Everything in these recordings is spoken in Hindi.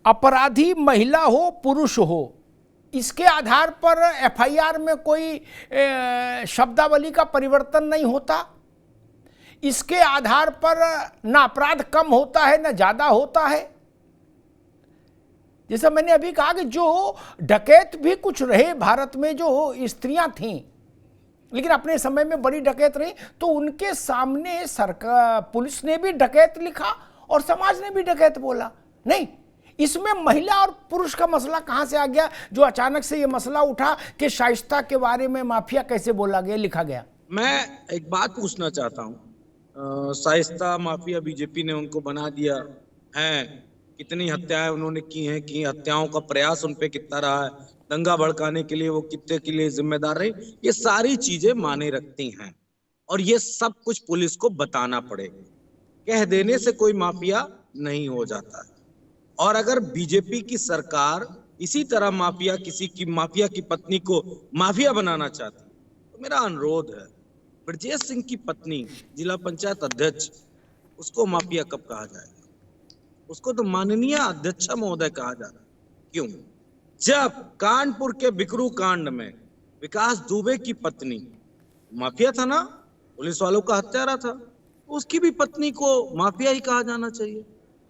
अपराधी महिला हो पुरुष हो, इसके आधार पर एफआईआर में कोई शब्दावली का परिवर्तन नहीं होता। इसके आधार पर ना अपराध कम होता है ना ज्यादा होता है। जैसा मैंने अभी कहा कि जो डकैत भी कुछ रहे भारत में, जो स्त्रियां थीं लेकिन अपने समय में बड़ी डकैत रही, तो उनके सामने सरकार पुलिस ने भी डकैत लिखा और समाज ने भी डकैत बोला। नहीं, इसमें महिला और पुरुष का मसला कहां से आ गया जो अचानक से ये मसला उठा कि शाइस्ता के बारे में माफिया कैसे बोला गया, लिखा गया? मैं एक बात पूछना चाहता हूँ, शाइस्ता माफिया बीजेपी ने उनको बना दिया है, कितनी हत्याएं उन्होंने की हैं, कि हत्याओं का प्रयास उन पे कितना रहा है, दंगा भड़काने के लिए वो कितने के लिए जिम्मेदार रहे, ये सारी चीजें माने रखती हैं और ये सब कुछ पुलिस को बताना पड़ेगा। कह देने से कोई माफिया नहीं हो जाता है। और अगर बीजेपी की सरकार इसी तरह माफिया की पत्नी को माफिया बनाना चाहती तो मेरा अनुरोध है, ब्रजेश सिंह की पत्नी जिला पंचायत अध्यक्ष, उसको माफिया कब कहा जाएगा? उसको तो माननीय अध्यक्ष महोदय कहा जाता है। क्यों? जब कानपुर के बिकरू कांड में विकास दुबे की पत्नी माफिया था ना, पुलिस वालों का हत्यारा था, तो उसकी भी पत्नी को माफिया ही कहा जाना चाहिए।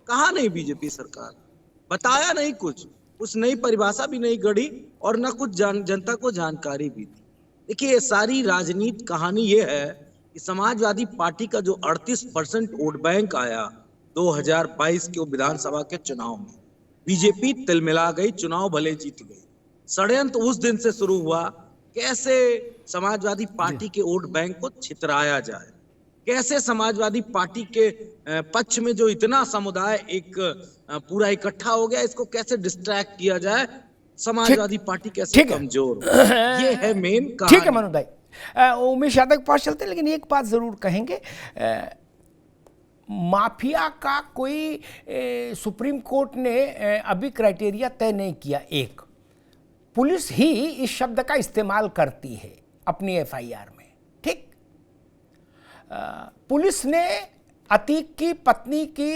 कहा नहीं बीजेपी सरकार, बताया नहीं, कुछ नई परिभाषा भी नहीं गढ़ी और ना कुछ जनता को जानकारी भी दी। देखिए, ये सारी राजनीति कहानी ये है कि समाजवादी पार्टी का जो 38% वोट बैंक आया 2022 के विधानसभा के चुनाव में, बीजेपी तिलमिला गई, चुनाव भले जीत गई। षड्यंत्र उस दिन से शुरू हुआ, कैसे समाजवादी पार्टी के वोट बैंक को छितराया जाए, कैसे समाजवादी पार्टी के पक्ष में जो इतना समुदाय एक पूरा इकट्ठा हो गया, इसको कैसे डिस्ट्रैक्ट किया जाए, समाजवादी पार्टी कैसे कमजोर हो, ये है मेन कहानी। ठीक है मनोज भाई, उमेश यादव के पास चलते, लेकिन एक बात जरूर कहेंगे, माफिया का कोई सुप्रीम कोर्ट ने अभी क्राइटेरिया तय नहीं किया। एक पुलिस ही इस शब्द का इस्तेमाल करती है अपनी एफआईआर में, ठीक? पुलिस ने अतीक की पत्नी की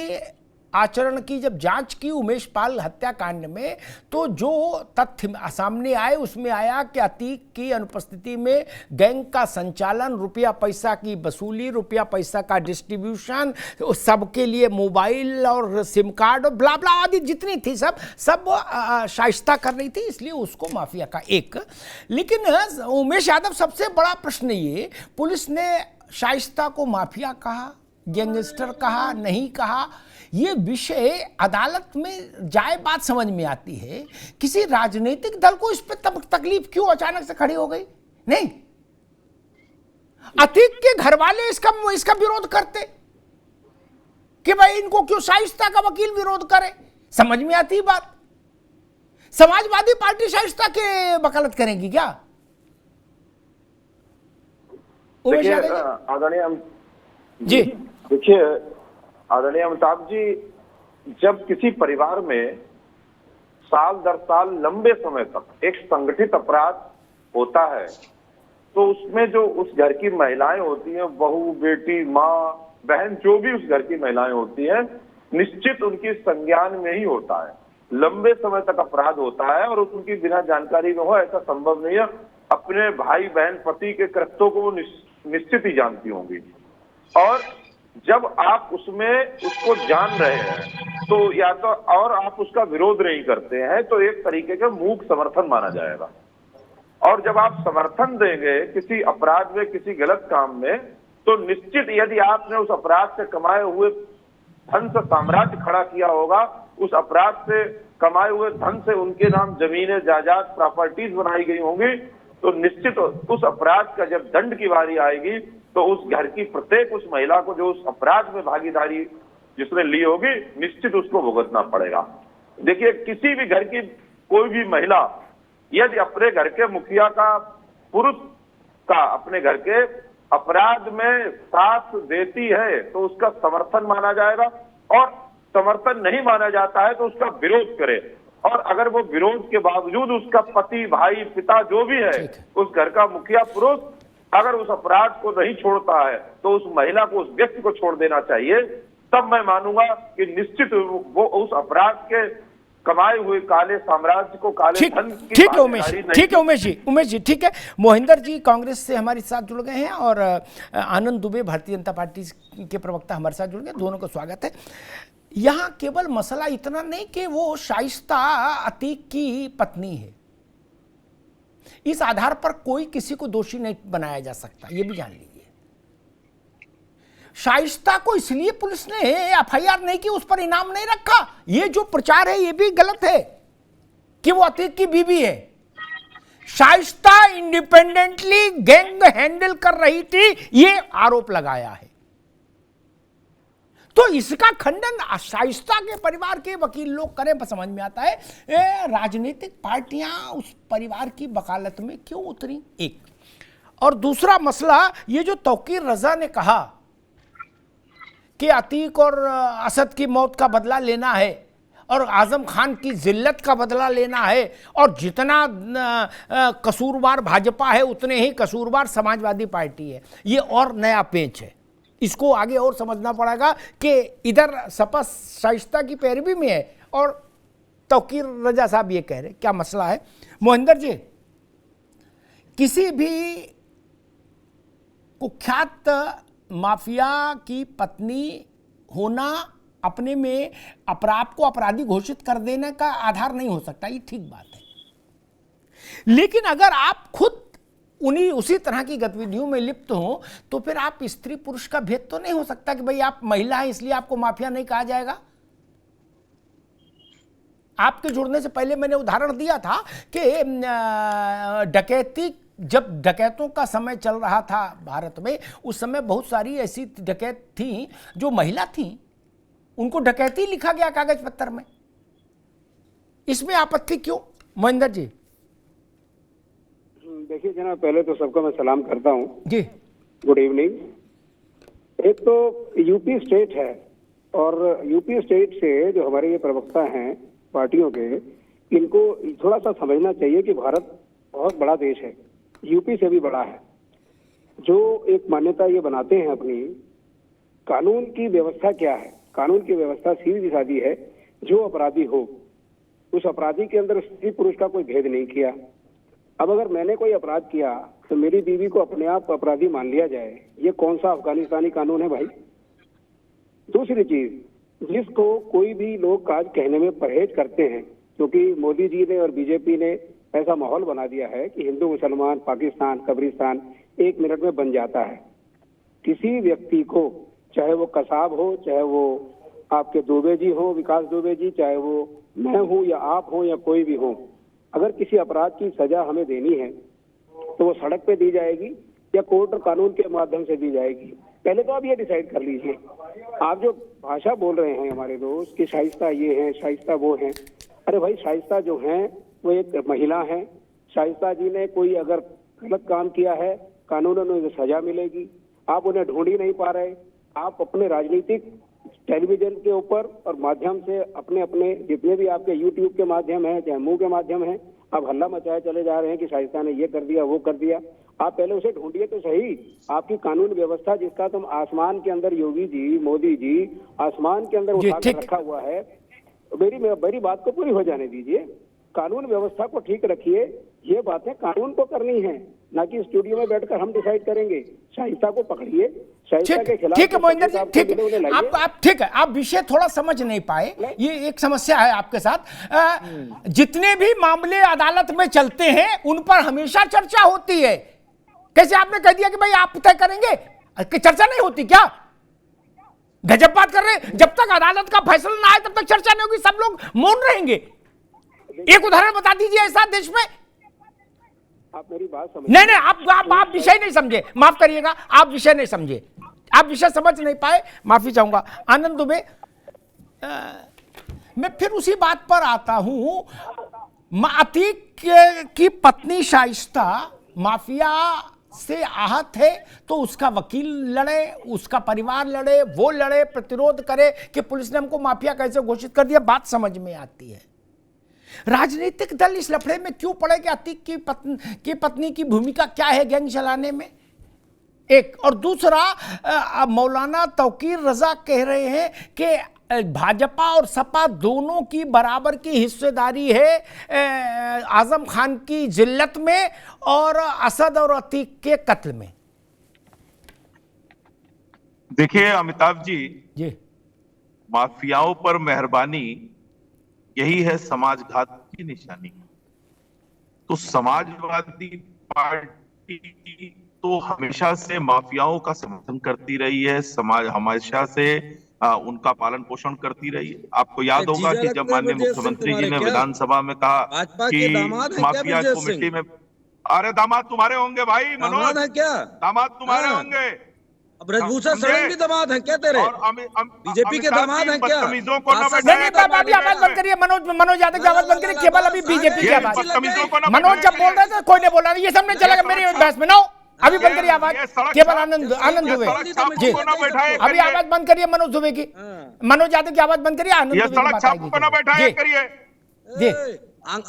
आचरण की जब जांच की उमेश पाल हत्याकांड में, तो जो तथ्य सामने आए उसमें आया कि अतीक की अनुपस्थिति में गैंग का संचालन, रुपया पैसा की वसूली, रुपया पैसा का डिस्ट्रीब्यूशन, सबके लिए मोबाइल और सिम कार्ड और ब्ला ब्ला आदि जितनी थी सब शाइस्ता कर रही थी, इसलिए उसको माफिया का एक। लेकिन उमेश यादव, सबसे बड़ा प्रश्न ये, पुलिस ने शाइस्ता को माफिया कहा, गैंगस्टर कहा, नहीं कहा, ये विषय अदालत में जाए बात समझ में आती है। किसी राजनीतिक दल को इस पर तकलीफ क्यों अचानक से खड़ी हो गई? नहीं, अतीक के घर वाले इसका विरोध करते कि भाई इनको क्यों शाइस्ता का वकील विरोध करे, समझ में आती बात। समाजवादी पार्टी शाइस्ता के वकालत करेगी क्या? आदरणीय जी, देखिए आदरणीय अमिताभ जी, जब किसी परिवार में साल दर साल लंबे समय तक एक संगठित अपराध होता है, तो उसमें जो उस घर की महिलाएं होती हैं, बहू, बेटी, माँ, बहन, जो भी उस घर की महिलाएं होती हैं, निश्चित उनकी संज्ञान में ही होता है। लंबे समय तक अपराध होता है और उनकी बिना जानकारी में हो ऐसा संभव नहीं है। अपने भाई बहन पति के कृत्यों को वो निश्चित ही जानती होंगी, और जब आप उसको जान रहे हैं तो या तो और आप उसका विरोध नहीं करते हैं तो एक तरीके का मूक समर्थन माना जाएगा। और जब आप समर्थन देंगे किसी अपराध में, किसी गलत काम में, तो निश्चित यदि आपने उस अपराध से कमाए हुए धन से साम्राज्य खड़ा किया होगा, उस अपराध से कमाए हुए धन से उनके नाम जमीनें, जायदाद, प्रॉपर्टीज बनाई गई होंगी, तो निश्चित उस अपराध का जब दंड की बारी आएगी तो उस घर की प्रत्येक उस महिला को जो उस अपराध में भागीदारी जिसने ली होगी, निश्चित उसको भुगतना पड़ेगा। देखिए, किसी भी घर की कोई भी महिला यदि अपने घर के मुखिया का, पुरुष का अपने घर के अपराध में साथ देती है तो उसका समर्थन माना जाएगा, और समर्थन नहीं माना जाता है तो उसका विरोध करे। और अगर वो विरोध के बावजूद उसका पति, भाई, पिता जो भी है, उस घर का मुखिया पुरुष अगर उस अपराध को नहीं छोड़ता है तो उस महिला को, उस व्यक्ति को छोड़ देना चाहिए। तब मैं मानूंगा कि निश्चित वो उस अपराध के कमाए हुए काले साम्राज्य को, काले ठीक धन की ठीक है उमेश भागीदारी जी, नहीं ठीक है उमेश जी, ठीक है। मोहिंदर जी कांग्रेस से हमारे साथ जुड़ गए हैं और आनंद दुबे भारतीय जनता पार्टी के प्रवक्ता हमारे साथ जुड़ गए। दोनों का स्वागत है। यहाँ केवल मसला इतना नहीं कि वो शाइस्ता अतीक की पत्नी है, इस आधार पर कोई किसी को दोषी नहीं बनाया जा सकता, ये भी जान लीजिए। शाइस्ता को इसलिए पुलिस ने एफआईआर नहीं की, उस पर इनाम नहीं रखा। ये जो प्रचार है ये भी गलत है कि वो अतीक की बीवी है। शाइस्ता इंडिपेंडेंटली गैंग हैंडल कर रही थी, ये आरोप लगाया है। तो इसका खंडन शाइस्ता के परिवार के वकील लोग करें, समझ में आता है राजनीतिक पार्टियां उस परिवार की वकालत में क्यों उतरी, एक। और दूसरा मसला, ये जो तौकीर रजा ने कहा कि अतीक और असद की मौत का बदला लेना है और आजम खान की जिल्लत का बदला लेना है, और जितना कसूरवार भाजपा है उतने ही कसूरवार समाजवादी पार्टी है, ये और नया पेंच है। इसको आगे और समझना पड़ेगा कि इधर सपा शाइस्ता की पैरवी में है और तौकीर रजा साहब ये कह रहे, क्या मसला है। मोहिंदर जी, किसी भी कुख्यात माफिया की पत्नी होना अपने में अपराध को अपराधी घोषित कर देने का आधार नहीं हो सकता, ये ठीक बात है। लेकिन अगर आप खुद उसी तरह की गतिविधियों में लिप्त हो तो फिर आप स्त्री पुरुष का भेद तो नहीं हो सकता कि भाई आप महिला हैं इसलिए आपको माफिया नहीं कहा जाएगा। आपके जुड़ने से पहले मैंने उदाहरण दिया था कि डकैती, जब डकैतों का समय चल रहा था भारत में, उस समय बहुत सारी ऐसी डकैत थी जो महिला थी, उनको डकैती लिखा गया कागज पत्तर में। इसमें आपत्ति क्यों, महेंद्र जी? देखिए जनाब, पहले तो सबको मैं सलाम करता हूँ जी, गुड इवनिंग। एक तो यूपी स्टेट है और यूपी स्टेट से जो हमारे ये प्रवक्ता हैं पार्टियों के, इनको थोड़ा सा समझना चाहिए कि भारत बहुत बड़ा देश है, यूपी से भी बड़ा है। जो एक मान्यता ये बनाते हैं अपनी, कानून की व्यवस्था क्या है? कानून की व्यवस्था सीधी सादी है, जो अपराधी हो उस अपराधी के अंदर स्त्री पुरुष का कोई भेद नहीं किया। अब अगर मैंने कोई अपराध किया तो मेरी बीवी को अपने आप अपराधी मान लिया जाए, ये कौन सा अफगानिस्तानी कानून है भाई? दूसरी चीज, जिसको कोई भी लोग आज कहने में परहेज करते हैं, क्योंकि मोदी जी ने और बीजेपी ने ऐसा माहौल बना दिया है कि हिंदू मुसलमान पाकिस्तान कब्रिस्तान 1 मिनट में बन जाता है। किसी व्यक्ति को, चाहे वो कसाब हो, चाहे वो आपके दुबे जी हो, विकास दुबे जी, चाहे वो मैं हूं या आप हो या कोई भी हो, अगर किसी अपराध की सजा हमें देनी है तो वो सड़क पे दी जाएगी या कोर्ट और कानून के माध्यम से दी जाएगी। पहले तो आप ये डिसाइड कर लीजिए। आप जो भाषा बोल रहे हैं हमारे दोस्त कि शाइस्ता ये है शाइस्ता वो है, अरे भाई शाइस्ता जो हैं वो एक महिला है। शाइस्ता जी ने कोई अगर गलत काम किया है, कानूनन उन्हें सजा मिलेगी। आप उन्हें ढूंढ ही नहीं पा रहे। आप अपने राजनीतिक टेलीविजन के ऊपर और माध्यम से अपने अपने जितने भी आपके यूट्यूब के माध्यम है, चाहे मुंह के माध्यम है, आप हल्ला मचाए चले जा रहे हैं कि शाइस्ता ने ये कर दिया वो कर दिया। आप पहले उसे ढूंढिए तो सही। आपकी कानून व्यवस्था जिसका तुम आसमान के अंदर, योगी जी मोदी जी आसमान के अंदर उठा कर रखा हुआ है, मेरी बात को पूरी हो जाने दीजिए। कानून व्यवस्था को ठीक रखिए। ये बातें कानून को करनी है, ना कि स्टूडियो में बैठकर हम डिसाइड करेंगे। शाइस्ता को पकड़िए, शाइस्ता के खिलाफ। ठीक है मोहिंदर जी, ठीक है, आप ठीक है, आप विषय थोड़ा समझ नहीं पाए, ये एक समस्या है आपके साथ। जितने भी मामले अदालत में चलते हैं उन पर हमेशा चर्चा होती है। कैसे आपने कह दिया कि भाई आप तय करेंगे, चर्चा नहीं होती क्या? गजब बात कर रहे हैं। जब तक अदालत का फैसला ना आए तब तक चर्चा नहीं होगी, सब लोग मौन रहेंगे। एक उदाहरण बता दीजिए ऐसा देश में। आप मेरी बात समझ नहीं, आप विषय नहीं समझे, माफ करिएगा, आप विषय नहीं समझे, आप विषय समझ नहीं पाए, माफी चाहूंगा। आनंद दुबे, मैं फिर उसी बात पर आता हूं। अतीक की पत्नी शाइस्ता माफिया से आहत है तो उसका वकील लड़े, उसका परिवार लड़े, वो लड़े, प्रतिरोध करे कि पुलिस ने हमको माफिया कैसे घोषित कर दिया, बात समझ में आती है। राजनीतिक दल इस लफड़े में क्यों पड़े कि अतीक की पत्नी की भूमिका क्या है गैंग चलाने में, एक। और दूसरा, मौलाना तौकीर रजा कह रहे हैं कि भाजपा और सपा दोनों की बराबर की हिस्सेदारी है आजम खान की जिल्लत में और असद और अतीक के कत्ल में। देखिए अमिताभ जी, माफियाओं पर मेहरबानी यही है समाजघात की निशानी। तो समाजवादी पार्टी तो हमेशा से माफियाओं का समर्थन करती रही है, समाज हमेशा से उनका पालन पोषण करती रही है। आपको याद होगा कि जब माननीय मुख्यमंत्री जी ने विधानसभा में कहा कि माफिया को मिट्टी में, अरे दामाद तुम्हारे होंगे भाई मनोज, है क्या दामाद तुम्हारे होंगे। अब ब्रजभूषण शरण भी दामाद है क्या तेरे? बीजेपी के दामाद हैं क्या? अभी आवाज बंद करिए मनोज यादव की आवाज बंद करिए, केवल अभी बीजेपी की आवाज। मनोज जब बोल रहे थे कोई नहीं बोल रहा, ये सब नहीं चलेगा मेरी बहस में। नो अभी बंद करिए आवाज, केवल आनंद दुबे जी। अभी आवाज बंद करिए मनोज दुबे की, मनोज यादव की आवाज बंद करिए, आनंद दुबे की बात आएगी जी।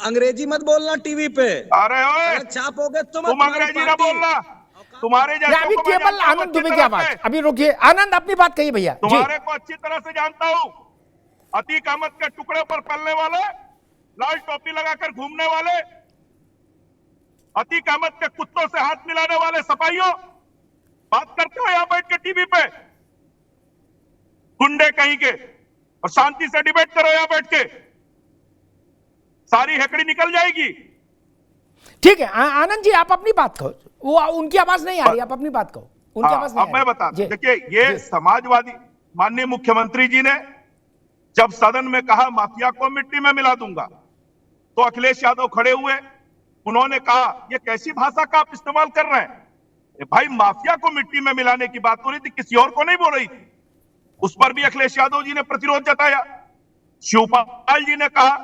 अंग्रेजी मत बोलना टीवी पे, अरे छापोगे तुम अंग्रेजी ना बोलना, तुम्हारे अभी केवल आनंद दुबे की आवाज। अभी रुकिए आनंद, अपनी बात कहिए भैया। तुम्हारे को अच्छी तरह से जानता हूँ, अतीक अहमद के टुकड़े पर पलने वाले, लाल टोपी लगाकर घूमने वाले, अतीक अहमद के कुत्तों से हाथ मिलाने वाले सपाइयों, बात करते हो यहां बैठ के टीवी पे, गुंडे कहीं के, और शांति से डिबेट करो यहां बैठ के, सारी हेकड़ी निकल जाएगी। ठीक है आनंद जी, आप अपनी बात कहो, वो उनकी आवाज नहीं आ रही, आप अपनी बात कहो, उनकी आवाज नहीं। अब मैं बता, देखिए ये समाजवादी माननीय मुख्यमंत्री जी ने जब सदन में कहा माफिया को मिट्टी में मिला दूंगा, तो अखिलेश यादव खड़े हुए, उन्होंने कहा ये कैसी भाषा का आप इस्तेमाल कर रहे हैं भाई, माफिया को मिट्टी में मिलाने की बात हो रही थी, किसी और को नहीं बोल रही थी। उस पर भी अखिलेश यादव जी ने प्रतिरोध जताया। शिवपाल जी ने कहा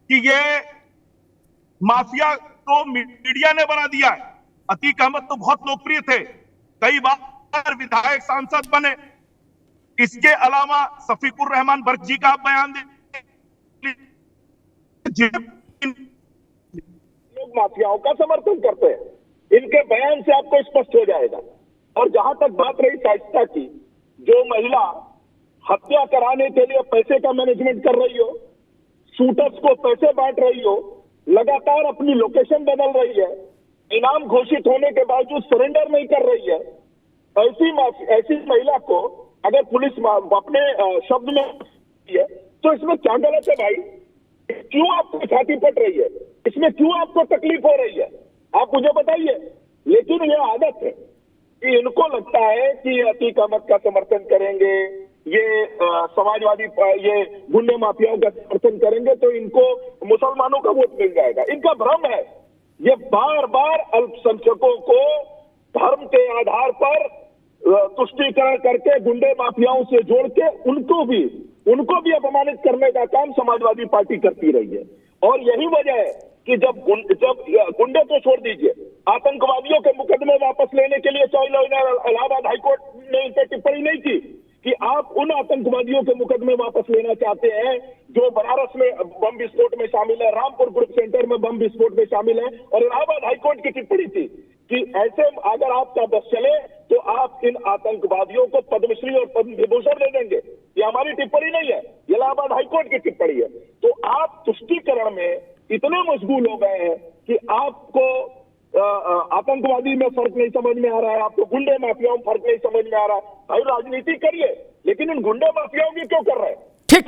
कि ये माफिया तो मीडिया ने बना दिया है। अतीक अहमद तो बहुत लोकप्रिय थे, कई बार विधायक सांसद बने। इसके अलावा शफीकुर रहमान बर्क जी का बयान लोग माफियाओं का समर्थन करते हैं, इनके बयान से आपको स्पष्ट हो जाएगा। और जहां तक बात रही शाइस्ता की, जो महिला हत्या कराने के लिए पैसे का मैनेजमेंट कर रही हो, शूटर्स को पैसे बांट रही हो, लगातार अपनी लोकेशन बदल रही है, इनाम घोषित होने के बावजूद सरेंडर नहीं कर रही है, ऐसी महिला को अगर पुलिस अपने शब्द में है तो इसमें क्या गलत है भाई? क्यों आपको छाती पट रही है? इसमें क्यों आपको तकलीफ हो रही है? आप मुझे बताइए। लेकिन ये आदत है कि इनको लगता है कि अतीक अहमद का समर्थन करेंगे, ये समाजवादी ये गुंडे माफियाओं का समर्थन करेंगे तो इनको मुसलमानों का वोट मिल जाएगा। इनका भ्रम है। ये बार बार अल्पसंख्यकों को धर्म के आधार पर तुष्टीकरण करके गुंडे माफियाओं से जोड़ के उनको भी अपमानित करने का काम समाजवादी पार्टी करती रही है। और यही वजह है कि जब गुंडे तो छोड़ दीजिए, आतंकवादियों के मुकदमे वापस लेने के लिए इलाहाबाद हाईकोर्ट ने इस पर टिप्पणी नहीं की कि आप उन आतंकवादियों के मुकदमे वापस लेना चाहते हैं जो बनारस में बम विस्फोट में शामिल है, रामपुर ग्रुप सेंटर में बम विस्फोट में शामिल है। और इलाहाबाद हाईकोर्ट की टिप्पणी थी कि ऐसे अगर आपका बस चले तो आप इन आतंकवादियों को पद्मश्री और पद्म विभूषण दे देंगे। ये हमारी टिप्पणी नहीं है, इलाहाबाद हाईकोर्ट की टिप्पणी है। तो आप तुष्टीकरण में इतने मशगूल हो गए हैं कि आपको आतंकवादी में फर्क नहीं समझ में आ रहा है, आपको गुंडे माफियाओं में फर्क नहीं समझ में आ रहा है। भाई राजनीति करिए, लेकिन इन गुंडे माफियाओं की क्यों कर रहे हैं? ठीक,